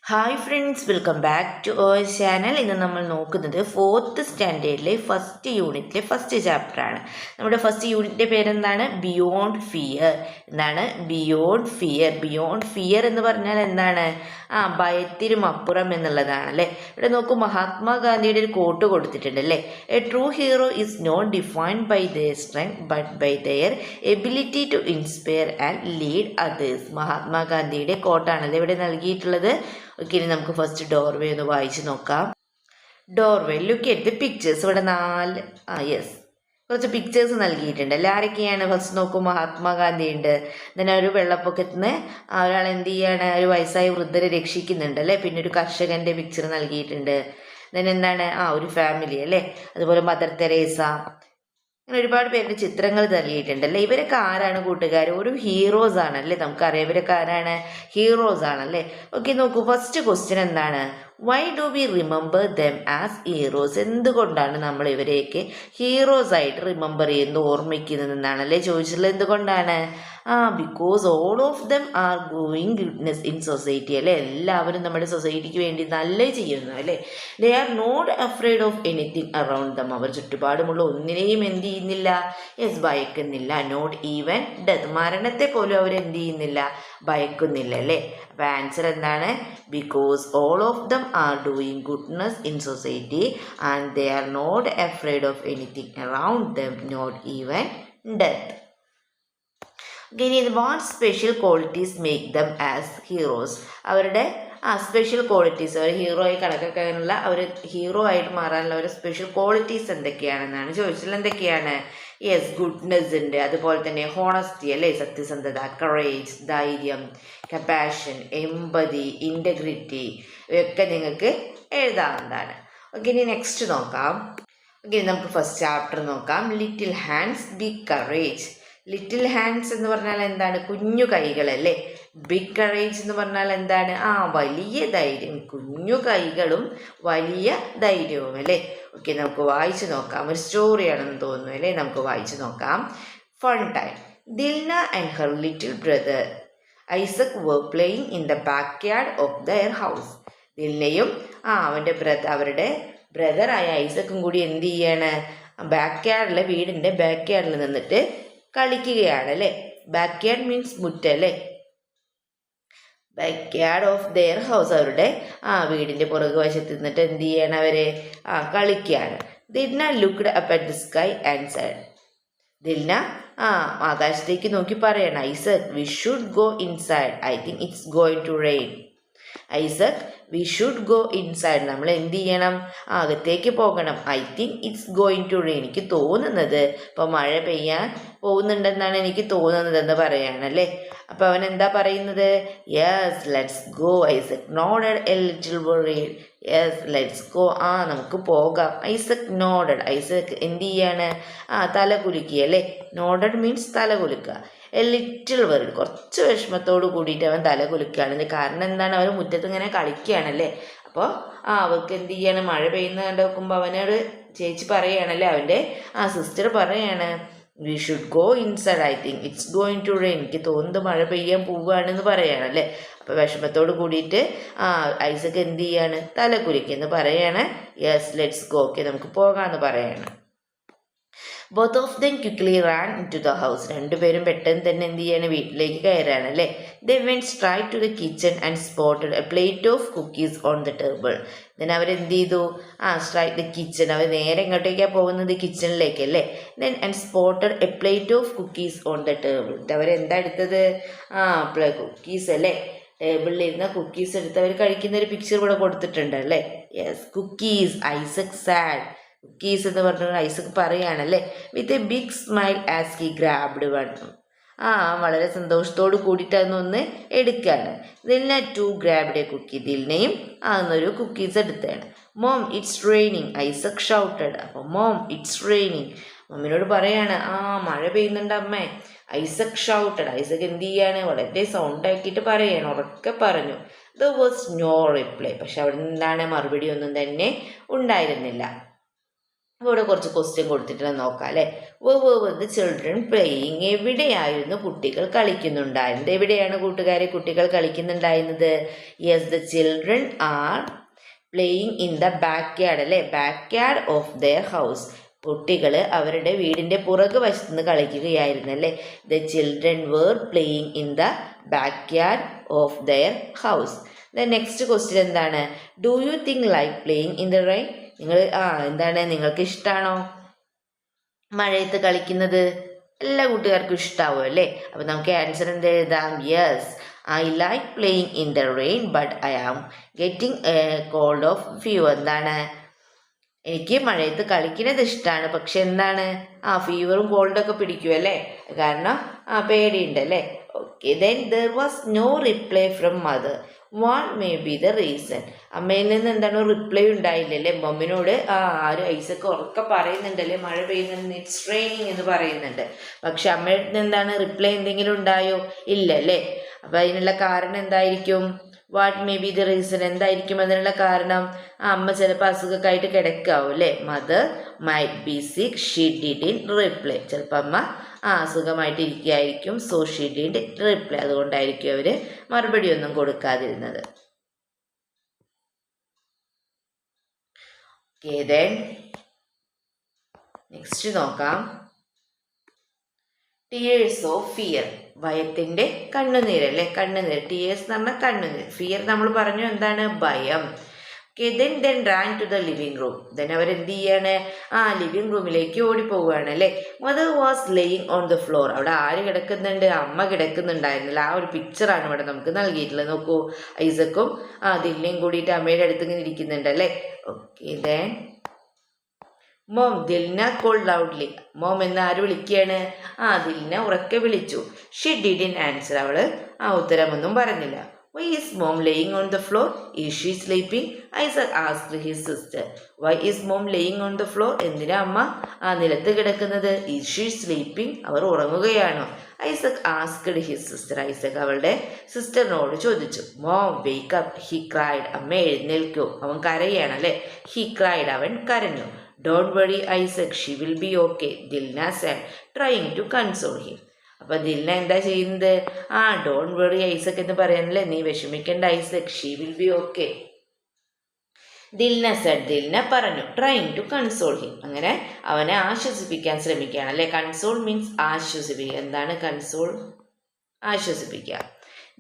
Hi friends, welcome back to our channel. ഇന്ന് നമ്മൾ നോക്കുന്നത് 4th സ്റ്റാൻഡേർഡിലെ ഫസ്റ്റ് യൂണിറ്റിലെ ഫസ്റ്റ് ചാപ്റ്ററാണ്. നമ്മുടെ ഫസ്റ്റ് യൂണിറ്റിൻ്റെ പേരെന്താണ്? Beyond fear. എന്താണ്? Beyond fear. ബിയോണ്ട് ഫിയർ എന്ന് പറഞ്ഞാൽ എന്താണ്? ഭയത്തിനും അപ്പുറം എന്നുള്ളതാണ് അല്ലേ. ഇവിടെ നോക്കൂ, മഹാത്മാഗാന്ധിയുടെ ഒരു കോട്ട് കൊടുത്തിട്ടുണ്ട് അല്ലേ. A true hero is not defined by their strength but by their ability to inspire and lead others. മഹാത്മാഗാന്ധിയുടെ കോട്ടാണല്ലേ ഇവിടെ നൽകിയിട്ടുള്ളത്. ഓക്കെ, ഇനി നമുക്ക് ഫസ്റ്റ് ഡോർവേ ഒന്ന് വായിച്ച് നോക്കാം. Doorway, look at the pictures. ഇവിടെ കുറച്ച് പിക്ചേഴ്സ് നൽകിയിട്ടുണ്ട് അല്ലേ. ആരൊക്കെയാണ്? ഫസ്റ്റ് നോക്കൂ, മഹാത്മാഗാന്ധി ഉണ്ട്. then ഒരു വെള്ളപ്പൊക്കത്തിൽ നിന്ന് ഒരാൾ എന്ത് ചെയ്യാണ്? ഒരു വയസ്സായ വൃദ്ധരെ രക്ഷിക്കുന്നുണ്ട് അല്ലേ. പിന്നെ ഒരു കർഷകന്റെ പിക്ചർ നൽകിയിട്ടുണ്ട്. then എന്താണ്? ഒരു ഫാമിലി അല്ലേ. അതുപോലെ മദർ തെരേസ, അങ്ങനെ ഒരുപാട് പേരുടെ ചിത്രങ്ങൾ നൽകിയിട്ടുണ്ട് അല്ലേ. ഇവരൊക്കെ ആരാണ് കൂട്ടുകാർ? ഒരു ഹീറോസ് ആണല്ലേ. നമുക്കറിയാം ഇവരൊക്കെ ആരാണ്? ഹീറോസ് ആണല്ലേ. ഓക്കെ, നോക്കൂ, ഫസ്റ്റ് ക്വസ്റ്റ്യൻ എന്താണ്? Why do we remember dum as heroes? എന്തുകൊണ്ടാണ് നമ്മൾ ഇവരെയൊക്കെ ഹീറോസ് ആയിട്ട് റിമെമ്പർ ചെയ്യുന്നത്, ഓർമ്മിക്കുന്നത് എന്നാണല്ലേ ചോദിച്ചിട്ടുള്ളത്. എന്തുകൊണ്ടാണ്? Because all of them are going goodness in society അല്ലേ. എല്ലാവരും നമ്മുടെ സൊസൈറ്റിക്ക് വേണ്ടി നല്ല ചെയ്യുന്നു അല്ലേ. They are not afraid of anything around them. അവർ ചുറ്റുപാടുമുള്ള ഒന്നിനെയും എന്ത് ചെയ്യുന്നില്ല? ഭയക്കുന്നില്ല. Not even death. മരണത്തെ പോലും അവർ എന്ത് ചെയ്യുന്നില്ല? ഭയക്കുന്നില്ല അല്ലേ. അപ്പോൾ ആൻസർ എന്താണ്? Because all of them are doing goodness in society and they are not afraid of anything around them, not even death. ഇനി what special qualities make them as heroes? അവരുടെ special qualities, അവർ hero ആയി കണക്കാക്കാനുള്ള, അവർ hero ആയിട്ട് മാറാനുള്ള ഒരു special qualities എന്തൊക്കെയാണെന്നാണ് ചോദിച്ചത്. എന്തൊക്കെയാണ്? ഗുഡ്നെസ് ഉണ്ട്, അതുപോലെ തന്നെ ഹോണസ്റ്റി അല്ലേ, സത്യസന്ധത, കറേജ്, ധൈര്യം, കമ്പാഷൻ, എമ്പതി, ഇൻറ്റഗ്രിറ്റി, ഇവയൊക്കെ നിങ്ങൾക്ക് എഴുതാവുന്നതാണ്. ഓക്കെ, ഇനി നെക്സ്റ്റ് നോക്കാം. ഓക്കെ, നമുക്ക് ഫസ്റ്റ് ചാപ്റ്റർ നോക്കാം. Little hands big courage. Little hands എന്ന് പറഞ്ഞാൽ എന്താണ്? കുഞ്ഞു കൈകളല്ലേ. ബിഗ് കറേജ് എന്ന് പറഞ്ഞാൽ എന്താണ്? വലിയ ധൈര്യം. കുഞ്ഞു കൈകളും വലിയ ധൈര്യവും അല്ലേ. ഓക്കെ, നമുക്ക് വായിച്ചു നോക്കാം. ഒരു സ്റ്റോറിയാണെന്ന് തോന്നുന്നു അല്ലേ. നമുക്ക് വായിച്ചു നോക്കാം. Fun time. Dilna and her little brother Isaac were playing in the backyard of their house. ദിൽനയും അവരുടെ ബ്രദറായ ഐസക്കും കൂടി എന്ത് ചെയ്യാണ്? വീടിൻ്റെ ബാക്ക് യാർഡിൽ നിന്നിട്ട് കളിക്കുകയാണ് അല്ലേ. ബാക്ക് യാർഡ് മീൻസ് മുറ്റല്ലേ. Backyard of their house, അവരുടെ വീടിൻ്റെ പുറകു വശത്ത് നിന്നിട്ട് എന്ത് ചെയ്യണം? അവരെ കളിക്കുകയാണ്. Dilna looked up at the sky and said. Dilna ആകാശത്തേക്ക് നോക്കി പറയണം, Isaac we should go inside, I think it's going to rain. Isaac we should go inside, നമ്മൾ എന്ത് ചെയ്യണം? അകത്തേക്ക് പോകണം. I think it's going to rain, എനിക്ക് തോന്നുന്നത് ഇപ്പോൾ മഴ പെയ്യാൻ പോകുന്നുണ്ടെന്നാണ് എനിക്ക് തോന്നുന്നത് എന്ന് പറയാണല്ലേ. അപ്പോൾ അവൻ എന്താ പറയുന്നത്? Yes let's go. Isaac nodded A little worried. Yes let's go, നമുക്ക് പോകാം. ഐസക് നോഡഡ്, ഐസക് എന്ത് ചെയ്യാണ്? തല കുലുക്കി അല്ലേ. നോഡഡ് മീൻസ് തല കുലുക്കുക. എ ലിറ്റിൽ വറീഡ്, കുറച്ച് വിഷമത്തോട് കൂടിയിട്ട് അവൻ തല കുലുക്കുകയാണ്. കാരണം എന്താണ്? അവർ മുറ്റത്ത് ഇങ്ങനെ കളിക്കുകയാണല്ലേ. അപ്പോൾ അവർക്ക് എന്ത് ചെയ്യാണ്? മഴ പെയ്യുന്ന കണ്ടു നോക്കുമ്പോൾ അവനോട് ചേച്ചി പറയുകയാണല്ലേ, അവൻ്റെ സിസ്റ്റർ പറയാണ്, we should go inside, I think it's going to rain, എനിക്ക് തോന്നുന്നത് മഴ പെയ്യാൻ പോവുകയാണെന്ന് പറയുകയാണല്ലേ. അപ്പോൾ വിഷമത്തോട് കൂടിയിട്ട് ഐസക് എന്ത് ചെയ്യാണ്? തല കുലുക്കിയെന്ന് പറയാണ്. യെസ് ലെറ്റ്സ് ഗോ, ഓക്കെ നമുക്ക് പോകാമെന്ന് പറയാണ്. Both of them quickly ran into the house. രണ്ടുപേരും പെട്ടെന്ന് തന്നെ എന്ത് ചെയ്യാണ്? വീട്ടിലേക്ക് കയറാണ് അല്ലേ. They went straight to the kitchen and spotted a plate of cookies on the table. Then അവരെന്ത് ചെയ്തു? സ്ട്രൈറ്റ് ദ കിച്ചൺ, അവർ നേരെ എങ്ങോട്ടേക്കാണ് പോകുന്നത്? കിച്ചണിലേക്ക് അല്ലേ. Then and spotted a plate of cookies on the table. അവരെന്താ എടുത്തത്? കുക്കീസ് അല്ലേ. ടേബിളിലിരുന്ന കുക്കീസ് എടുത്ത് അവർ കഴിക്കുന്ന ഒരു പിക്ചർ ഇവിടെ കൊടുത്തിട്ടുണ്ട് അല്ലേ. Yes cookies. Isaac said. Cookies എന്ന് പറഞ്ഞാൽ ഐസക് പറയുകയാണല്ലേ. With a big smile as he grabbed one. വളരെ സന്തോഷത്തോട് കൂടിയിട്ട് അതൊന്ന് എടുക്കുകയാണ്. Dilna too grabbed a cookie. ദിൽനയും അതൊന്നൊരു കുക്കീസ് എടുത്താണ്. Mom it's raining, Isaac shouted. അപ്പോൾ മോം ഇറ്റ്സ് റെയിനിങ്, മമ്മിനോട് പറയാണ് മഴ പെയ്യുന്നുണ്ട് അമ്മേ. ഐസക് ഷൗട്ടഡ്, ഐസക് എന്ത് ചെയ്യാണ്? വളരെ സൗണ്ട് ആക്കിയിട്ട് പറയാണ്, ഉറക്കെ പറഞ്ഞു. ദ വാസ് നോ റിപ്ലൈ, പക്ഷെ അവിടെ നിന്നാണ് മറുപടി ഒന്നും തന്നെ ഉണ്ടായിരുന്നില്ല. അപ്പോൾ ഇവിടെ കുറച്ച് ക്വസ്റ്റ്യൻ കൊടുത്തിട്ട് നോക്കാം അല്ലേ. were the children playing? എവിടെയായിരുന്നു കുട്ടികൾ കളിക്കുന്നുണ്ടായിരുന്നത്? എവിടെയാണ് കൂട്ടുകാരെ കുട്ടികൾ കളിക്കുന്നുണ്ടായിരുന്നത്? Yes, the children are playing in the backyard അല്ലേ, backyard of their house. കുട്ടികൾ അവരുടെ വീടിൻ്റെ പുറകു വശത്ത് നിന്ന് കളിക്കുകയായിരുന്നു അല്ലേ. The children were playing in the backyard of their house. The next question എന്താണ്? Do you think like playing in the rain? നിങ്ങൾ എന്താണ്, നിങ്ങൾക്ക് ഇഷ്ടമാണോ മഴയത്ത് കളിക്കുന്നത്? എല്ലാ കൂട്ടുകാർക്കും ഇഷ്ടാവും അല്ലേ. അപ്പം നമുക്ക് ആൻസർ എന്ത് എഴുതാം? Yes, I like playing in the rain but I am getting cold of fever. എന്താണ്, എനിക്ക് മഴയത്ത് കളിക്കുന്നത് ഇഷ്ടമാണ്, പക്ഷെ എന്താണ്, ഫീവറും കോൾഡൊക്കെ പിടിക്കും അല്ലേ, കാരണം പേടിയുണ്ട് അല്ലേ. Okay, then there was no reply from mother. What may be the reason? അമ്മയിൽ നിന്ന് എന്താണ് റിപ്ലൈ ഉണ്ടായില്ലല്ലേ. മമ്മിനോട് ആരും ഐസക്ക് ഉറക്കെ പറയുന്നുണ്ടല്ലേ മഴ പെയ്യുന്നുണ്ട്, ഇറ്റ്സ് റെയിനിങ് എന്ന് പറയുന്നുണ്ട്. പക്ഷെ അമ്മയുടെ നിന്ന് എന്താണ് റിപ്ലൈ എന്തെങ്കിലും ഉണ്ടായോ? ഇല്ലല്ലേ. അപ്പം അതിനുള്ള കാരണം എന്തായിരിക്കും? What may be the reason, എന്തായിരിക്കും അതിനുള്ള കാരണം? അമ്മ ചിലപ്പോൾ അസുഖമൊക്കെ ആയിട്ട് കിടക്കാവും അല്ലേ. മദർ മൈറ്റ് ബി സിക്ക്, ഷീ ഡിഡിൻറ്റ് റിപ്ലൈ. ചിലപ്പോൾ അമ്മ അസുഖമായിട്ട് ഇരിക്കുകയായിരിക്കും, സോ ഷീ ഡിഡിൻറ്റ് റിപ്ലൈ. അതുകൊണ്ടായിരിക്കും അവർ മറുപടി ഒന്നും കൊടുക്കാതിരുന്നത്. ഓക്കെ, ദെൻ നെക്സ്റ്റ് നോക്കാം. ടിയേഴ്സ് ഓഫ് ഫിയർ, ഭയത്തിൻ്റെ കണ്ണുനീരല്ലേ, കണ്ണുനീർ. ടിയേഴ്സ് എന്ന് പറഞ്ഞാൽ കണ്ണുനീർ. ഫിയർ നമ്മൾ പറഞ്ഞു എന്താണ്, ഭയം. Okay, then ran to the living room. Then അവരെന്ത് ചെയ്യാണ്, ലിവിങ് റൂമിലേക്ക് ഓടിപ്പോവുകയാണ് അല്ലേ. Mother was laying on the floor. അവിടെ ആര് കിടക്കുന്നുണ്ട്? അമ്മ കിടക്കുന്നുണ്ടായിരുന്നില്ല. ആ ഒരു പിക്ചറാണ് ഇവിടെ നമുക്ക് നൽകിയിട്ടുള്ളത്. നോക്കൂ, ഐസക്കും ദില്ലിയും കൂടിയിട്ട് അമ്മയുടെ അടുത്ത് ഇങ്ങനെ ഇരിക്കുന്നുണ്ട് അല്ലേ. Okay, then mom, Dilna called loudly. Mom എന്ന് ആര് വിളിക്കുകയാണ്? ദിൽന ഉറക്കെ വിളിച്ചു. She didn't answer. അവള് ഉത്തരമൊന്നും പറഞ്ഞില്ല. Why is mom laying on the floor? Is she sleeping? Isaac asked his sister. Why is mom laying on the floor? എന്തിനാ അമ്മ നിലത്ത് കിടക്കുന്നത്? Is she sleeping? Our ഉറങ്ങുകയാണോ? Isaac asked his sister. Isaac അവളുടെ സിസ്റ്ററിനോട് ചോദിച്ചു. Mom, wake up, he cried. അമ്മ എഴുന്നേൽക്കൂ. അവൻ കരയാണ് അല്ലേ. He cried. അവൻ കരഞ്ഞു. Don't worry, Isaac, she will be okay, Dilna said, trying to console him. അപ്പം ദിൽന എന്താ ചെയ്യുന്നത്? ഡോണ്ട് വെറി ഐസക് എന്ന് പറയാനല്ലേ, നീ വിഷമിക്കേണ്ട Isaac, she will be okay. Dilna said, Dilna പറഞ്ഞു. ട്രൈങ് ടു കൺസോൾ ഹിം, അങ്ങനെ അവനെ ആശ്വസിപ്പിക്കാൻ ശ്രമിക്കുകയാണ് അല്ലേ. കൺസോൾ മീൻസ് ആശ്വസിപ്പിക്കുക. എന്താണ് കൺസോൾ? ആശ്വസിപ്പിക്കുക.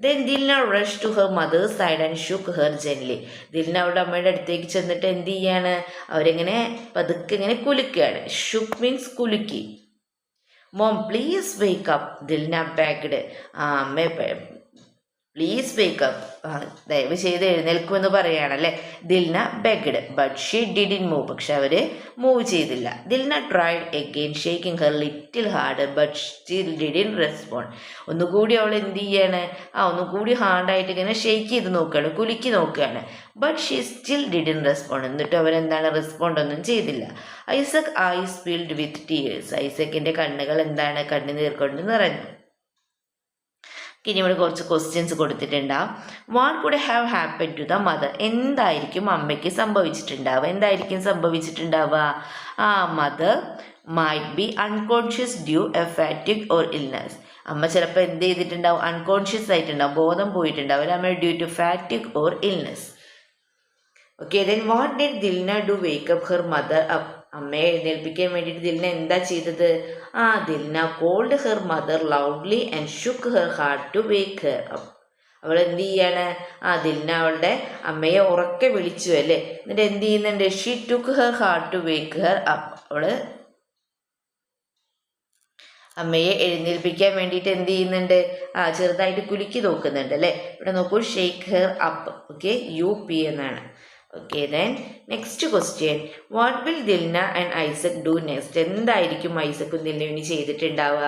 Then Dilna rush to her mother's side and shook her gently. Dilna അവളുടെ അമ്മയുടെ അടുത്തേക്ക് ചെന്നിട്ട് എന്ത് ചെയ്യാണ്? അവരെങ്ങനെ പതുക്കെ ഇങ്ങനെ കുലുക്കുകയാണ്. ഷുക്ക് മീൻസ് കുലുക്കി. Mom please wake up, Dilna begged. അമ്മ പ്ലീസ് വേക്ക് അപ്പ്, ദയവ് ചെയ്ത് എഴുന്നേൽക്കുമെന്ന് പറയുകയാണല്ലേ. Dilna begged but she didn't move. പക്ഷെ അവർ മൂവ് ചെയ്തില്ല. Dilna tried again shaking her little hard but still didn't respond. ഒന്നുകൂടി അവൾ എന്ത് ചെയ്യാണ്? ഒന്നുകൂടി ഹാർഡായിട്ട് ഇങ്ങനെ ഷെയ്ക്ക് ചെയ്ത് നോക്കുകയാണ്, കുലുക്കി നോക്കുകയാണ്. But she still didn't respond. എന്നിട്ട് അവരെന്താണ് റെസ്പോണ്ട് ഒന്നും ചെയ്തില്ല. Isaac eyes filled with tears. ഐസക്കിൻ്റെ കണ്ണുകൾ എന്താണ്? കണ്ണുനീർ കൊണ്ട് നിറഞ്ഞു. ഇനി ഇവിടെ കുറച്ച് ക്വസ്റ്റ്യൻസ് കൊടുത്തിട്ടുണ്ടാവും. What could have happen to the mother? എന്തായിരിക്കും അമ്മയ്ക്ക് സംഭവിച്ചിട്ടുണ്ടാവുക? എന്തായിരിക്കും സംഭവിച്ചിട്ടുണ്ടാവുക? Mother might be unconscious due a fatigue or illness. അമ്മ ചിലപ്പോൾ എന്ത് ചെയ്തിട്ടുണ്ടാവും? അൺകോൺഷ്യസ് ആയിട്ടുണ്ടാവും, ബോധം പോയിട്ടുണ്ടാവും അമ്മ, due to fatigue or illness. Okay, then what did Dilna do wake up her mother up? അമ്മയെ എഴുന്നേൽപ്പിക്കാൻ വേണ്ടിയിട്ട് ദിൽന എന്താ ചെയ്തത്? Dilna called her mother loudly and shook her heart to wake her up. അവൾ എന്ത് ചെയ്യാണ്? ദിൽന അവളുടെ അമ്മയെ ഉറക്കെ വിളിച്ചു അല്ലേ. എന്നിട്ട് എന്ത് ചെയ്യുന്നുണ്ട്? She took her heart to wake her up. അവള് അമ്മയെ എഴുന്നേൽപ്പിക്കാൻ വേണ്ടിയിട്ട് എന്ത് ചെയ്യുന്നുണ്ട്? ചെറുതായിട്ട് കുലുക്കി നോക്കുന്നുണ്ട് അല്ലേ. ഇവിടെ നോക്കൂ, shake her up. Okay, UP എന്നാണ്. Okay, then next question. What will Dilna and Isaac do next? എന്തായിരിക്കും ഐസക്കും ദിൽനയും ഇനി ചെയ്തിട്ടുണ്ടാവുക?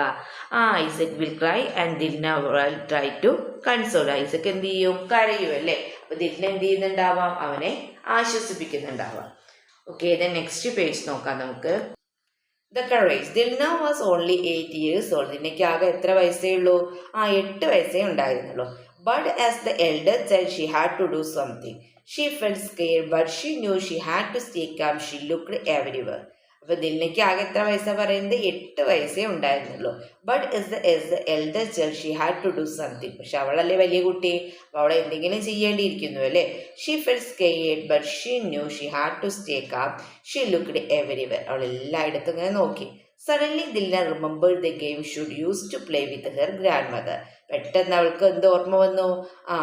Isaac will cry and Dilna will try to console. Isaac എന്ത് ചെയ്യും? കരയും അല്ലേ. അപ്പോൾ ദിൽന എന്ത് ചെയ്യുന്നുണ്ടാവാം? അവനെ ആശ്വസിപ്പിക്കുന്നുണ്ടാവാം. ഓക്കെ, ദെൻ നെക്സ്റ്റ് പേജ് നോക്കാം നമുക്ക്. The courage. Dilna was only 8 years old. ദിൽനയ്ക്ക് ആകെ എത്ര വയസ്സേ ഉള്ളൂ? 8 വയസ്സേ ഉണ്ടായിരുന്നുള്ളൂ. But as the elder said, she had to do something. She felt scared, but she knew she had to stay calm. She looked everywhere. അപ്പോൾ ദിൽനയ്ക്ക് ആകെ എത്ര വയസ്സാണ് പറയുന്നത്? 8 വയസ്സേ ഉണ്ടായിരുന്നുള്ളൂ. But is the elder child she had to do something. പക്ഷെ അവളല്ലേ വലിയ കുട്ടി, അപ്പോൾ അവളെ എന്തെങ്കിലും ചെയ്യേണ്ടിയിരിക്കുന്നു അല്ലേ. She felt scared but she knew she had to stay calm. She looked everywhere. അവൾ എല്ലായിടത്തും ഇങ്ങനെ നോക്കി. Suddenly Dilna remembered the game should use to play with her grand mother. പെട്ടെന്ന് അവൾക്ക് എന്ത് ഓർമ്മ വന്നു?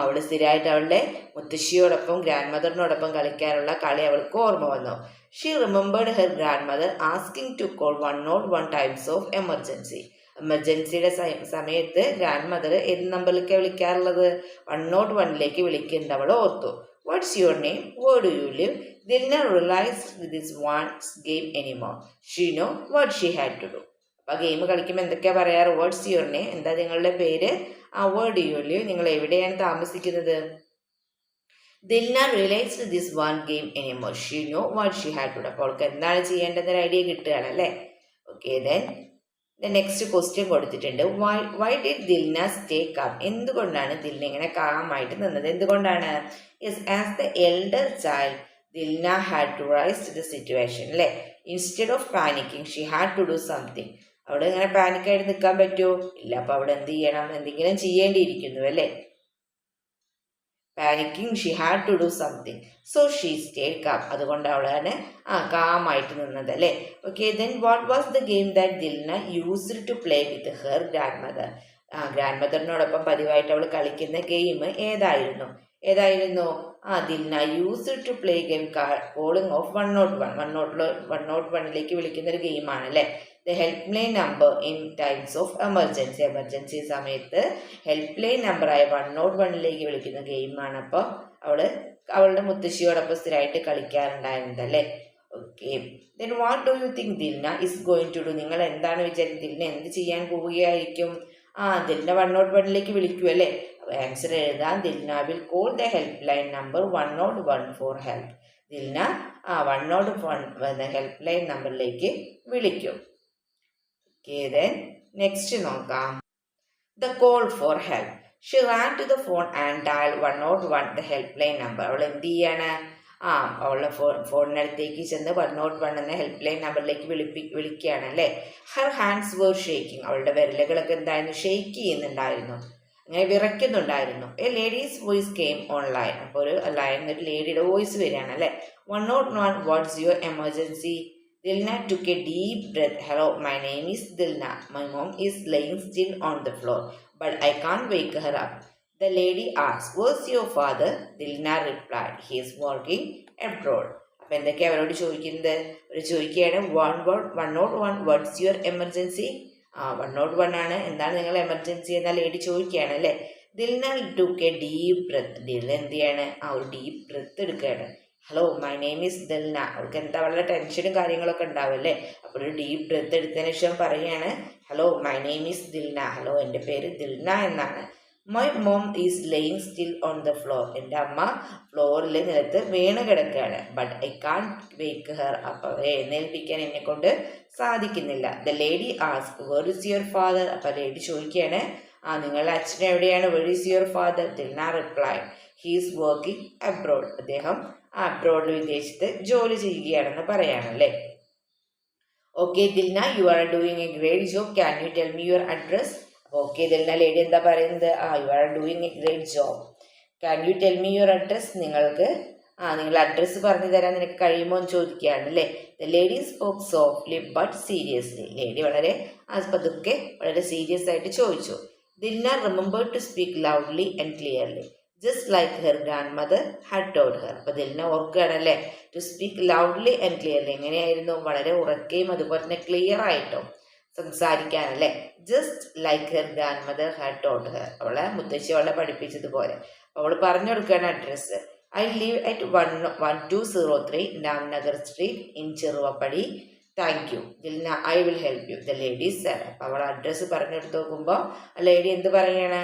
അവൾ സ്ഥിരമായിട്ട് അവളുടെ മുത്തശ്ശിയോടൊപ്പം ഗ്രാൻഡ് മദറിനോടൊപ്പം കളിക്കാനുള്ള കളി അവൾക്ക് ഓർമ്മ വന്നു. She remembered her grand mother asking to call 101 times of emergency. എമർജൻസിയുടെ സമയത്ത് ഗ്രാൻഡ് മദർ ഏത് നമ്പറിലേക്കാണ് വിളിക്കാറുള്ളത്? 101ലേക്ക് വിളിക്കുന്നത് അവൾ ഓർത്തു. What's your name? Where do you live? Dilna realised this what's game anymore. She know what she had to do. അപ്പോൾ ഗെയിം കളിക്കുമ്പോൾ എന്തൊക്കെയാണ് പറയാറ്? വാട്ട്സ് യുവർ നെയിം, എന്താ നിങ്ങളുടെ പേര്? വേർ ഡു യു ലിവ്, നിങ്ങൾ എവിടെയാണ് താമസിക്കുന്നത്? Dilna realised this one game anymore. She know what she had to do. അപ്പോൾ അവൾക്ക് എന്താണ് ചെയ്യേണ്ടതെന്നൊരു ഐഡിയ കിട്ടുകയാണ് അല്ലേ. ഓക്കെ, ദെൻ നെക്സ്റ്റ് ക്വസ്റ്റ്യൻ കൊടുത്തിട്ടുണ്ട്. Why did Dilna stay calm? എന്തുകൊണ്ടാണ് ദിൽന ഇങ്ങനെ കാമായിട്ട് നിന്നത്? എന്തുകൊണ്ടാണ്? As the elder child Dilna had to rise the situation അല്ലേ. Instead of panicking she had to do something. അവിടെ ഇങ്ങനെ പാനിക്കായിട്ട് നിൽക്കാൻ പറ്റുമോ? ഇല്ല. അപ്പോൾ അവിടെ എന്ത് ചെയ്യണം? എന്തെങ്കിലും ചെയ്യേണ്ടിയിരിക്കുന്നു അല്ലേ. Panicking she had to do something. So she stayed calm. അതുകൊണ്ട് അവളാണ് കാമായിട്ട് നിന്നത് അല്ലേ. Okay, then what was the game that Dilna used to play with her grand mother? ഗ്രാൻഡ് മദറിനോടൊപ്പം പതിവായിട്ട് അവൾ കളിക്കുന്ന ഗെയിം ഏതായിരുന്നു? Dilna used to play game calling of 101ലേക്ക് വിളിക്കുന്ന ഒരു ഗെയിമാണ് അല്ലേ. The help line number in times of emergency. Emergency സമയത്ത് ഹെൽപ്പ് ലൈൻ നമ്പറായ 101ലേക്ക് വിളിക്കുന്ന ഗെയിമാണ്. അപ്പോൾ അവളുടെ മുത്തശ്ശിയോടൊപ്പം സ്ഥിരമായിട്ട് കളിക്കാറുണ്ടായിരുന്നത് അല്ലേ. Okay, then what do you think Dilna is going to do? നിങ്ങൾ എന്താണ് വിചാരിക്കുന്നത്? ദിൽന എന്ത് ചെയ്യാൻ പോവുകയായിരിക്കും? ദിൽന 101ലേക്ക് വിളിക്കൂ അല്ലേ. ആൻസർ എഴുതാം. Dilna will call the help line number 101 for help. Dilna 101 help line നമ്പറിലേക്ക് വിളിക്കും. ഓക്കെ, ദെൻ നെക്സ്റ്റ് നോക്കാം. The call for help. She ran to the phone and dial 101 the help line number. അവൾ എന്ത് ചെയ്യാണ്? അവളുടെ ഫോണിനടുത്തേക്ക് ചെന്ന് 101 എന്ന ഹെൽപ്പ് ലൈൻ നമ്പറിലേക്ക് വിളിക്കുകയാണ് അല്ലേ. Her hands were shaking. അവളുടെ വിരലുകളൊക്കെ എന്തായിരുന്നു? ഷെയ്ക്ക് ചെയ്യുന്നുണ്ടായിരുന്നു, അങ്ങനെ വിറയ്ക്കുന്നുണ്ടായിരുന്നു. A lady's voice came on line. അപ്പോൾ ഒരു ലൈനിൽ ഒരു ലേഡിയുടെ വോയിസ് വരികയാണ് അല്ലേ. 101 what's your emergency? Dilna took a deep breath. Hello, my name is Dilna. My mom is laying still on the floor, but I can't wake her up. The lady asked, where's your father? Dilna replied, he is working abroad. അപ്പോൾ എന്തൊക്കെയാണ് അവരോട് ചോദിക്കുന്നത്? അവർ ചോദിക്കുകയാണ് 101 what's your emergency? 101 ആണ്. എന്താണ് നിങ്ങൾ emergency എന്ന lady ചോദിക്കുകയാണ് അല്ലേ. Dilna took a deep breath. Dilna എന്ത് ചെയ്യാണ്? ഒരു ഡീപ്പ് ബ്രെത്ത് എടുക്കുകയാണ്. Hello, my name is Dilna. അവൾക്ക് എന്താ വളരെ ടെൻഷനും കാര്യങ്ങളൊക്കെ ഉണ്ടാവും അല്ലേ. അപ്പോൾ ഒരു ഡീപ്പ് ബ്രെത്ത് എടുത്തതിന് ശേഷം പറയുകയാണ്, hello, my name is Dilna. Hello, എൻ്റെ പേര് ദിൽന എന്നാണ്. My mom is laying still on the floor. എൻ്റെ അമ്മ ഫ്ലോറിൽ നിലത്ത് വീണ് കിടക്കുകയാണ്. But I can't wake her. അപ്പോൾ അവരെ എഴുന്നേൽപ്പിക്കാൻ എന്നെ കൊണ്ട് സാധിക്കുന്നില്ല. The lady ask, where is your father? അപ്പോൾ ലേഡി ചോദിക്കുകയാണ്, നിങ്ങളുടെ അച്ഛൻ എവിടെയാണ്? Where is your father? Dilna reply, he is working abroad. അദ്ദേഹം അബ്രോഡിൽ വിദേശത്ത് ജോലി ചെയ്യുകയാണെന്ന് പറയാണല്ലേ. Okay Dilna, you are doing a great job. Can you tell me your address? Okay Dilna, lady എന്താ പറയുന്നത്? You are doing a great job. Can you tell me your address? നിങ്ങളുടെ address പറഞ്ഞു തരാൻ നിനക്ക് കഴിയുമോ എന്ന് ചോദിക്കുകയാണ് അല്ലേ. The lady spoke softly but seriously. Lady വളരെ പതുക്കെ വളരെ സീരിയസ് ആയിട്ട് ചോദിച്ചു. Dilna remembered to speak loudly and clearly just like her grand mother had told her. അപ്പോൾ ദിൽന ഓർക്കുകയാണല്ലേ, to speak loudly and clearly. എങ്ങനെയായിരുന്നു? വളരെ ഉറക്കെയും അതുപോലെ തന്നെ ക്ലിയർ ആയിട്ടും സംസാരിക്കാനല്ലേ. Just like her grand mother had told her. അവളെ മുത്തശ്ശി അവളെ പഠിപ്പിച്ചതുപോലെ അവൾ പറഞ്ഞു കൊടുക്കുകയാണ് address. I live at 1203 Ramnagar street in Cheruvappadi. Thank you Dilna, I will help you, the lady said. അപ്പോൾ അവൾ അഡ്രസ്സ് പറഞ്ഞെടുത്ത് നോക്കുമ്പോൾ ലേഡി എന്ത് പറയാണ്?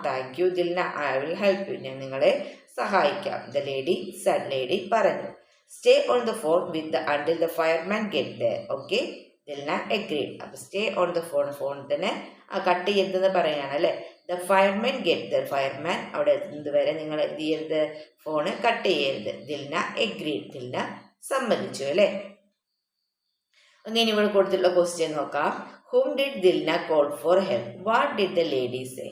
Thank you Dilna, I will help you, ഞാൻ നിങ്ങളെ സഹായിക്കാം. The lady said. ലേഡി പറഞ്ഞു. Stay on the phone with until the fireman get there. Okay Dilna agreed. അപ്പോൾ സ്റ്റേ ഓൺ ദ ഫോൺ തന്നെ കട്ട് ചെയ്തെന്ന് പറയുകയാണ് അല്ലേ. The fireman get there. Fireman അവിടെ എത്തുന്നത് വരെ നിങ്ങൾ എന്ത് ചെയ്യരുത്? ഫോണ് കട്ട് ചെയ്യരുത്. ദിൽന എഗ്രീഡ്. ദിൽന സമ്മതിച്ചു അല്ലേ. അങ്ങനെ ഇവിടെ കൊടുത്തിട്ടുള്ള ക്വസ്റ്റ്യൻ നോക്കാം. Whom did Dilna call for help? What did the lady say?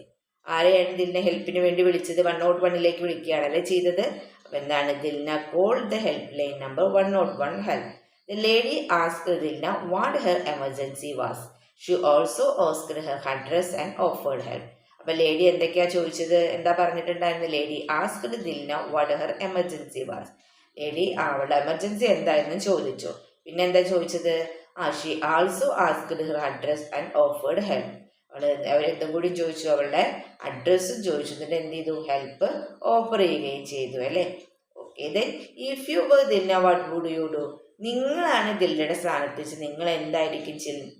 ആരെയാണ് ദിൽന ഹെൽപ്പിന് വേണ്ടി വിളിച്ചത്? 101 വിളിക്കുകയാണല്ലേ ചെയ്തത്. അപ്പൊ എന്താണ്? Dilna call the help line number 101 help. The lady asked Dilna what her emergency was. She also asked her address and offered help. അപ്പൊ lady എന്തൊക്കെയാ ചോദിച്ചത്? എന്താ പറഞ്ഞിട്ടുണ്ടായിരുന്നു? Lady asked Dilna what her emergency was. Lady അവളുടെ എമർജൻസി എന്തായിരുന്നു ചോദിച്ചു. പിന്നെ എന്താ ചോദിച്ചത്? She also asked her address and offered help. അവരെന്തും കൂടി ചോദിച്ചു, അവളുടെ അഡ്രസ്സും ചോദിച്ചു. എന്നിട്ട് എന്ത് ചെയ്തു? ഹെൽപ്പ് ഓഫർ ചെയ്യുകയും ചെയ്തു അല്ലേ. Okay, then if you were Dilna what would you do? നിങ്ങളാണ് ദിൽനയുടെ സ്ഥാനത്ത് വെച്ച് നിങ്ങൾ എന്തായിരിക്കും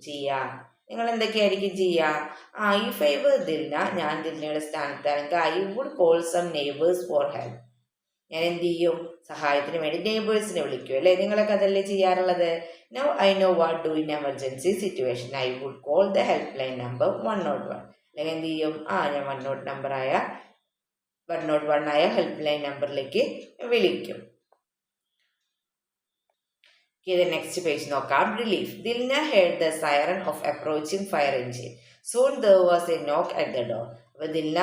ചെയ്യുക? നിങ്ങൾ എന്തൊക്കെയായിരിക്കും ചെയ്യുക? ഇഫ് ഐ വർ ദിൽന, ഞാൻ ദിൽനയുടെ സ്ഥാനത്താണെങ്കിൽ I would call some neighbours for help. ഞാൻ എന്ത് ചെയ്യും? സഹായത്തിന് വേണ്ടി നെയ്ബേഴ്സിനെ വിളിക്കും അല്ലേ. നിങ്ങളൊക്കെ അതല്ലേ ചെയ്യാറുള്ളത്. Now I know what do in emergency situation. I would call the help line number 101. അല്ലെങ്കിൽ എന്ത് ചെയ്യും? ഞാൻ 101 ആയ ഹെൽപ്പ് ലൈൻ നമ്പറിലേക്ക് വിളിക്കും. നെക്സ്റ്റ് പേജ് നോക്കാം. Relief. Dilna heard the siren of approaching fire engine. Soon there was A നോക്ക് at the door. അപ്പൊ ദിൽന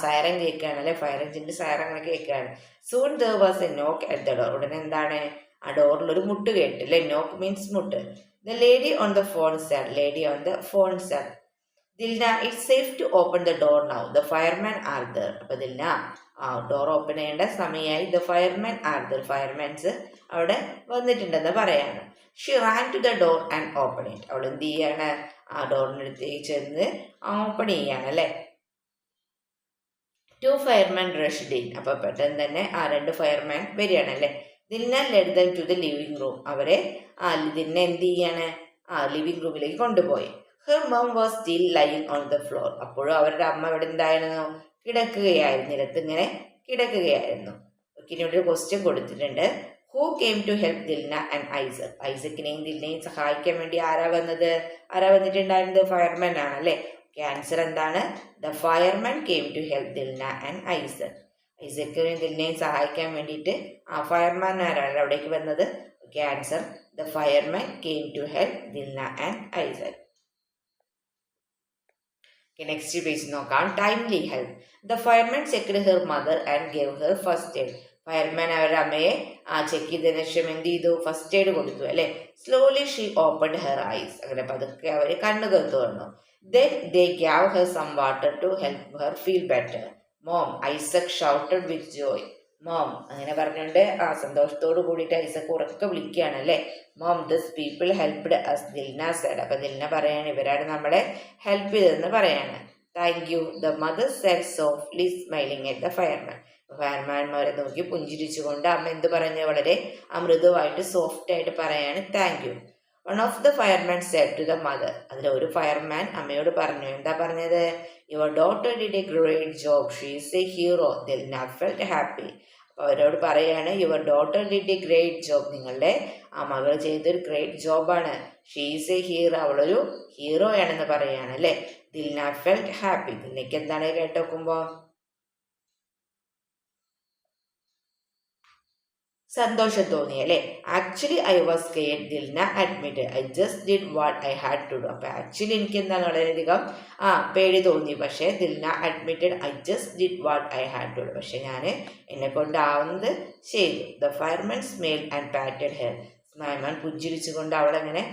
സൈറൻ കേൾക്കുകയാണ് അല്ലെ. ഫയർ എഞ്ചിന്റെ സൈറൻ അങ്ങനെ കേൾക്കുകയാണ്. സൂൺ ദർ വാസ് എ നോക്ക് അറ്റ് ദ ഡോർ. ഉടനെ എന്താണ്? ആ ഡോറിൽ ഒരു മുട്ട് കേട്ട് അല്ലെ. നോക്ക് മീൻസ് മുട്ട്. The lady on the phone said. Lady on the phone said. Dilna it's safe to open the door now. The fireman are there. അപ്പൊ ദിൽന ഡോർ ഓപ്പൺ ചെയ്യേണ്ട സമയമായി. The fireman are there. Firemans അവിടെ വന്നിട്ടുണ്ടെന്ന് പറയാണ്. She ran to the door and open it. അവൾ എന്ത് ചെയ്യാണ്? ആ ഡോറിനടുത്തേക്ക് ചെന്ന് ഓപ്പൺ ചെയ്യാണ് അല്ലെ. 2 ഫയർമാൻ റഷ്ഡ് ഇൻ. അപ്പൊ പെട്ടെന്ന് തന്നെ 2 ഫയർമാൻ വരികയാണ് അല്ലെ. Dilna led them to the living room. അവരെ ദിൽന എന്ത് ചെയ്യാണ്? ലിവിംഗ് റൂമിലേക്ക് കൊണ്ടുപോയി. Her mum was still lying on the floor. അപ്പോഴും അവരുടെ അമ്മ ഇവിടെ എന്തായിരുന്നു? കിടക്കുകയായിരുന്നു. നിലത്ത് ഇങ്ങനെ കിടക്കുകയായിരുന്നു. ഇവിടെ ഒരു ക്വസ്റ്റ്യൻ കൊടുത്തിട്ടുണ്ട്. Who came to help Dilna and Isaac. ഐസക്കിനെയും ദിൽനയും സഹായിക്കാൻ വേണ്ടി ആരാ വന്നിട്ടുണ്ടായിരുന്നത്? ഫയർമാൻ ആണ് അല്ലെ. ആൻസർ എന്താണ്? The fireman came to help Dilna and Isaac. ഐസക്കിനെയും ദിൽനയും സഹായിക്കാൻ വേണ്ടിയിട്ട് ഫയർമാൻ ആരാണ് അവിടേക്ക് വന്നത്? Answer the fireman came to help Dilna and Isaac. Next page നോക്കാം. Timely help. The fireman checked her mother and gave her first aid. Fireman അവരുടെ അമ്മയെ ചെക്ക് ചെയ്തതിനു ശേഷം എന്ത് ചെയ്തു? ഫസ്റ്റ് എയ്ഡ് കൊടുത്തു അല്ലെ. Slowly she opened her ice. അങ്ങനെ പതുക്കെ അവര് കണ്ണുകൾ തുറന്നു. Then they gave her some water to help her feel better. Mom, Isaac shouted with joy. Mom, അങ്ങനെ പറഞ്ഞുകൊണ്ട് സന്തോഷത്തോട് കൂടിയിട്ട് ഐസക് ഉറക്കെ വിളിക്കുകയാണ് അല്ലെ. Mom, this people helped us, Dilna said. അപ്പൊ ദിൽന പറയാണ് ഇവരാണ് നമ്മളെ ഹെൽപ്പ് ചെയ്തതെന്ന് പറയാണ്. Thank you, the mother said softly, smiling at the fireman. ഫയർമാൻമാരെ നോക്കി പുഞ്ചിരിച്ചുകൊണ്ട് അമ്മ എന്ത് പറഞ്ഞു? വളരെ മൃദുവായിട്ട് സോഫ്റ്റ് ആയിട്ട് പറയാണ് thank you. One of the fireman said to the mother. അതിൽ ഒരു ഫയർമാൻ അമ്മയോട് പറഞ്ഞു. എന്താ പറഞ്ഞത്? Your daughter did a great job, she is a hero. Dilna felt happy. അപ്പോൾ അവരോട് പറയാണ് your daughter did a great job. നിങ്ങളുടെ മകൾ ചെയ്തൊരു ഗ്രേറ്റ് ജോബാണ്. She is a hero. അവളൊരു ഹീറോ ആണെന്ന് പറയാണ് അല്ലെ. Dilna felt happy. ദിൽനയ്ക്ക് എന്താണ് കേട്ടോക്കുമ്പോ സന്തോഷം തോന്നി അല്ലെ. Actually I was scared, Dilna admitted. I just did what I had to do. അപ്പൊ ആക്ച്വലി എനിക്ക് എന്താണ് വളരെയധികം പേടി തോന്നി. പക്ഷേ Dilna admitted I just did what I had to do. പക്ഷെ ഞാൻ എന്നെ കൊണ്ടാവുന്നത് ചെയ്തു. The fireman smiled and patted her. Fireman പുഞ്ചിരിച്ചുകൊണ്ട് അവളങ്ങനെ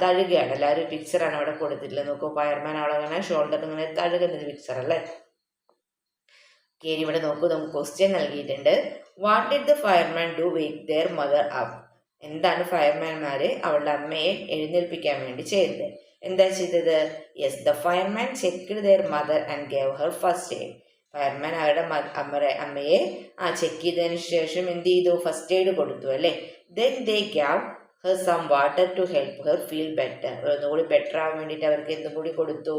തഴുകയാണ്. എല്ലാവരും പിക്ചറാണ് അവിടെ കൊടുത്തിട്ടുള്ളത്. നോക്കൂ, ഫയർമാൻ അവളങ്ങനെ ഷോൾഡർ ഇങ്ങനെ തഴുകുന്നൊരു പിക്ചർ അല്ലേ. ഇവിടെ നോക്കൂ, നമുക്ക് ക്വസ്റ്റ്യൻ നൽകിയിട്ടുണ്ട്. What did the fireman do wake there mother up. എന്താണ് ഫയർമാൻമാര് അവളുടെ അമ്മയെ എഴുന്നേൽപ്പിക്കാൻ വേണ്ടി ചെയ്തത്? എന്താ ചെയ്തത്? Yes, the fireman checked there mother and gave her first aid. Fireman അവരുടെ അമ്മയെ ചെക്ക് ചെയ്തതിനു ശേഷം എന്ത് ചെയ്തു? ഫസ്റ്റ് എയ്ഡ് കൊടുത്തു അല്ലേ. Then they gave her some water to help her feel better. ഒന്നുകൂടി ബെറ്റർ ആവാൻ വേണ്ടിയിട്ട് അവർക്ക് എന്തും കൂടി കൊടുത്തു?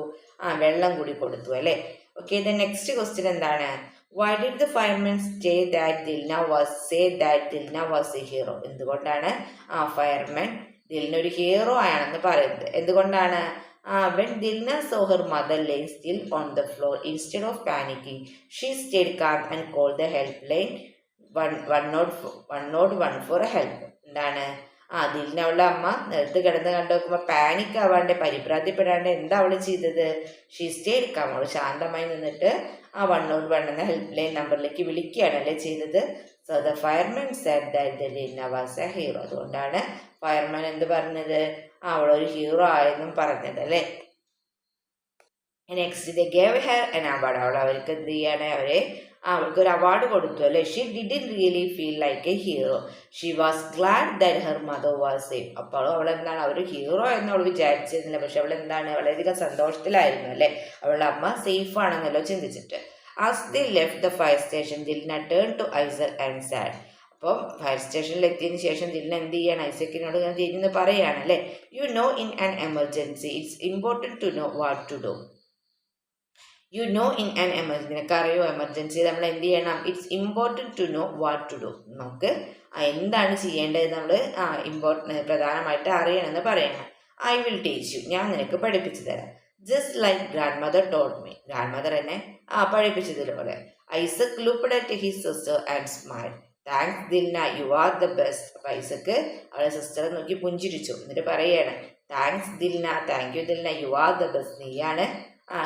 വെള്ളം കൂടി കൊടുത്തു അല്ലേ. ഓക്കെ, ദ നെക്സ്റ്റ് ക്വസ്റ്റ്യൻ എന്താണ്? Why did the fireman say that Dilna was a hero? എന്തുകൊണ്ടാണ് ഫയർമാൻ ദിൽന ഒരു ഹീറോ ആണെന്ന് പറയുന്നത്? എന്തുകൊണ്ടാണ്? When Dilna saw her mother laying still on the floor, instead of panicking, she stayed calm and called the helpline 101 for help. എന്താണ്? ദിലിന അവളുടെ അമ്മ നിലത്ത് കിടന്ന് കണ്ടു നോക്കുമ്പോൾ പാനിക് ആവാണ്ട് പരിഭ്രാന്തിപ്പെടാണ്ട് എന്താ അവൾ ചെയ്തത്? She stayed calm. അവൾ ശാന്തമായി നിന്നിട്ട് 101 എന്ന ഹെൽപ്പ് ലൈൻ നമ്പറിലേക്ക് വിളിക്കുകയാണല്ലേ ചെയ്തത്. So the fireman said that Dilna was a hero. അതുകൊണ്ടാണ് ഫയർമാൻ എന്ത് പറഞ്ഞത്? അവളൊരു ഹീറോ ആയെന്നും പറഞ്ഞത് അല്ലേ. Next they gave her an award. അവർക്ക് എന്ത് ചെയ്യാണ്? അവൾക്ക് ഒരു അവാർഡ് കൊടുത്തു അല്ലേ. She didn't really feel like a hero. She was glad that her mother was safe. അപ്പോൾ അവൾ എന്താണ്? അവർ ഹീറോ എന്ന് അവൾ വിചാരിച്ചിരുന്നില്ല, പക്ഷെ അവൾ എന്താണ്? വളരെയധികം സന്തോഷത്തിലായിരുന്നു അല്ലേ, അവളുടെ അമ്മ സേഫ് ആണെന്നല്ലോ ചിന്തിച്ചിട്ട്. As they left the fire station Dilna turn to Isaac and said. അപ്പം ഫയർ സ്റ്റേഷനിൽ എത്തിയതിന് ശേഷം ദിലിന എന്ത് ചെയ്യാണ്? ഐസക്കിനോട് ഞാൻ തിരിഞ്ഞ് പറയുകയാണ് അല്ലേ. You know in an emergency it's important to know what to do. You know in an emergency, നിനക്കറിയോ എമർജൻസി നമ്മൾ എന്ത് ചെയ്യണം? It's important to know what to do. നമുക്ക് എന്താണ് ചെയ്യേണ്ടത് നമ്മൾ പ്രധാനമായിട്ട് അറിയണമെന്ന് പറയണം. ഐ വിൽ ടീച്ച് യു, ഞാൻ നിനക്ക് പഠിപ്പിച്ചു തരാം. Just like grandmother told me, grandmother എന്നെ പഠിപ്പിച്ചതുപോലെ. Isaac looked at his sister and smiled. Thanks Dilna, you are the best. അപ്പം ഐസക്ക് അവളെ സിസ്റ്ററെ നോക്കി പുഞ്ചിരിച്ചു. എന്നിട്ട് പറയുകയാണ്, thanks Dilna, thank you Dilna, you are the best, നീയാണ്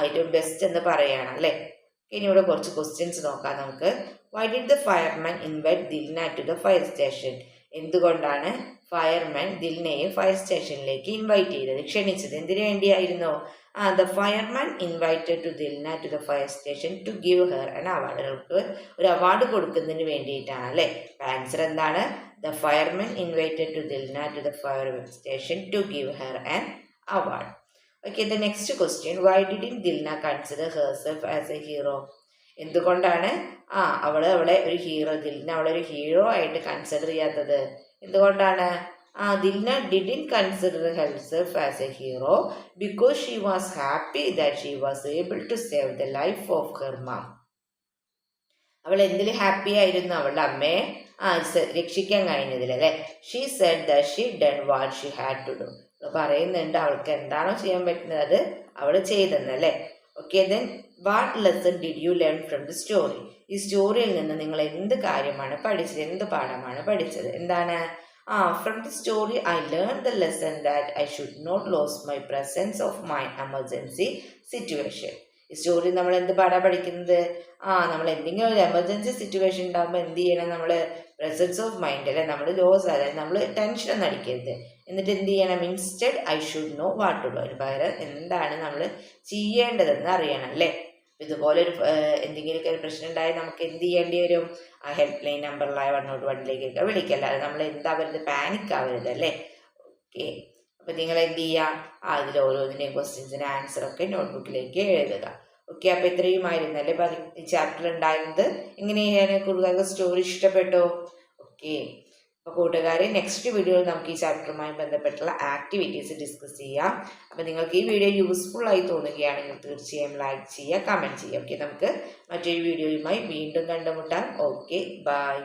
ഏറ്റവും ബെസ്റ്റ് എന്ന് പറയുകയാണ് അല്ലേ. ഇനി ഇവിടെ കുറച്ച് ക്വസ്റ്റ്യൻസ് നോക്കാം നമുക്ക്. Why did the fireman invite Dilna to the fire station? എന്തുകൊണ്ടാണ് ഫയർമാൻ ദിൽനയെ ഫയർ സ്റ്റേഷനിലേക്ക് ഇൻവൈറ്റ് ചെയ്തത്, ക്ഷണിച്ചത്? എന്തിനു വേണ്ടിയായിരുന്നു? The fireman invited to Dilna to the fire station to give her an award. അവർക്ക് ഒരു അവാർഡ് കൊടുക്കുന്നതിന് വേണ്ടിയിട്ടാണ് അല്ലേ. ആൻസർ എന്താണ്? The fireman invited to Dilna to the fire station to give her an award. Okay, the next question. Why didn't Dilna consider herself as a hero? എന്തുകൊണ്ടാണ് അവളെ ഒരു hero, Dilna അവളെ ഒരു ഹീറോ ആയിട്ട് കൺസിഡർ ചെയ്യാത്തത്? എന്തുകൊണ്ടാണ്? Dilna didn't consider herself as a hero because she was happy that she was able to save the life of her mum. അവൾ എന്തിൽ ഹാപ്പി ആയിരുന്നു? അവളുടെ അമ്മയെ രക്ഷിക്കാൻ കഴിഞ്ഞതിൽ അല്ലേ. She said that she done what she had to do. പറയുന്നുണ്ട് അവൾക്ക് എന്താണോ ചെയ്യാൻ പറ്റുന്നത് അത് അവൾ ചെയ്തെന്നല്ലേ. Okay, then what lesson did you learn from the story? ഈ സ്റ്റോറിയിൽ നിന്ന് നിങ്ങൾ എന്ത് കാര്യമാണ് പഠിച്ചത്, എന്ത് പാഠമാണ് പഠിച്ചത്? എന്താണ്? From the story I learn the lesson that I should not lose my presence of my emergency situation. ഈ സ്റ്റോറി നമ്മൾ എന്ത് പാഠമാണ് പഠിക്കുന്നത്? നമ്മൾ എന്തെങ്കിലും ഒരു എമർജൻസി സിറ്റുവേഷൻ ഉണ്ടാകുമ്പോൾ എന്ത് ചെയ്യണം? നമ്മൾ പ്രസൻസ് ഓഫ് മൈൻഡ് അല്ലെ, നമ്മൾ ലോസ്, അതായത് നമ്മൾ ടെൻഷൻ അടിക്കരുത്. എന്നിട്ട് എന്ത് ചെയ്യണം? Instead I should know what to do. അതിന് പകരം എന്താണ് നമ്മൾ ചെയ്യേണ്ടതെന്ന് അറിയണം അല്ലേ. ഇതുപോലെ എന്തെങ്കിലുമൊക്കെ ഒരു പ്രശ്നം ഉണ്ടായാൽ നമുക്ക് എന്ത് ചെയ്യേണ്ടി വരും? ഹെൽപ്പ് ലൈൻ നമ്പറിലായ 101 വിളിക്കല്ലാതെ നമ്മൾ എന്താവരുത്? പാനിക് ആവരുത് അല്ലേ. ഓക്കെ, അപ്പം നിങ്ങൾ എന്ത് ചെയ്യുക? അതിൽ ഓരോന്നിൻ്റെയും ക്വസ്റ്റ്യൻസിൻ്റെ ആൻസറൊക്കെ നോട്ട്ബുക്കിലേക്ക് എഴുതുക. ഓക്കെ, അപ്പോൾ ഇത്രയുമായിരുന്നു അല്ലേ ഈ ചാപ്റ്റർ ഉണ്ടായിരുന്നത്. എങ്ങനെയാണ് കൂട്ടുകാർക്ക് സ്റ്റോറി ഇഷ്ടപ്പെട്ടോ? ഓക്കെ, അപ്പോൾ കൂട്ടുകാരെ നെക്സ്റ്റ് വീഡിയോയിൽ നമുക്ക് ഈ ചാപ്റ്ററുമായി ബന്ധപ്പെട്ടുള്ള ആക്ടിവിറ്റീസ് ഡിസ്കസ് ചെയ്യാം. അപ്പോൾ നിങ്ങൾക്ക് ഈ വീഡിയോ യൂസ്ഫുൾ ആയി തോന്നുകയാണെങ്കിൽ തീർച്ചയായും ലൈക്ക് ചെയ്യുക, കമൻറ്റ് ചെയ്യുക. ഓക്കെ, നമുക്ക് മറ്റൊരു വീഡിയോയുമായി വീണ്ടും കണ്ടുമുട്ടാം. Okay, by.